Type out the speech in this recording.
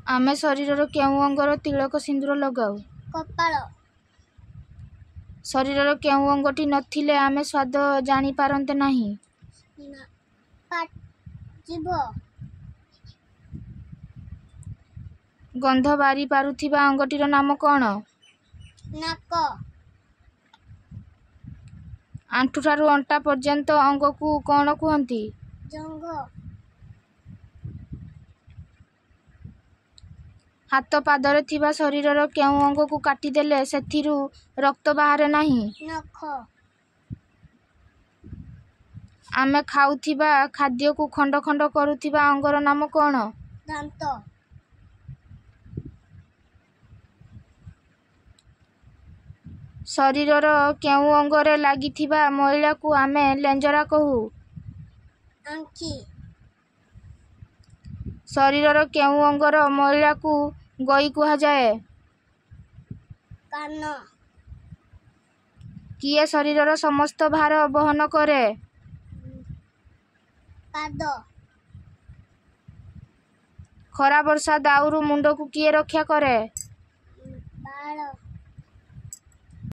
ଆମେ ଶରୀରର କେଉଁ ଅଙ୍ଗର ତିଳକ ସିନ୍ଦୁର ଲଗାଉ? କପାଳ। ଶରୀରର କେଉଁ ଅଙ୍ଗଟି ନଥିଲେ ଆମେ ସ୍ୱାଦ ଜାଣିପାରନ୍ତେ ନାହିଁ? ଜିଭ। ଗନ୍ଧ ବାରି ପାରୁଥିବା ଅଙ୍ଗଟିର ନାମ କ'ଣ? ନାକ। ଆଣ୍ଠୁଠାରୁ ଅଣ୍ଟା ପର୍ଯ୍ୟନ୍ତ ଅଙ୍ଗକୁ କ'ଣ କୁହନ୍ତି? ଜଙ୍ଘ। ହାତ ପାଦରେ ଥିବା ଶରୀରର କେଉଁ ଅଙ୍ଗକୁ କାଟିଦେଲେ ସେଥିରୁ ରକ୍ତ ବାହାରେ ନାହିଁ? ନଖ। ଆମେ ଖାଉଥିବା ଖାଦ୍ୟକୁ ଖଣ୍ଡ ଖଣ୍ଡ କରୁଥିବା ଅଙ୍ଗର ନାମ କ'ଣ? ଦାନ୍ତ। ଶରୀରର କେଉଁ ଅଙ୍ଗରେ ଲାଗିଥିବା ମଇଳାକୁ ଆମେ ଲେଞ୍ଜରା କହୁ? ଆଙ୍ଖି। ଶରୀରର କେଉଁ ଅଙ୍ଗର ମଇଳାକୁ ଗଇ କୁହାଯାଏ? କାନ। କିଏ ଶରୀରର ସମସ୍ତ ଭାର ବହନ କରେ? ପାଦ। ଖରା ବର୍ଷା ଦାଉରୁ ମୁଣ୍ଡକୁ କିଏ ରକ୍ଷା କରେ? ବାଳ।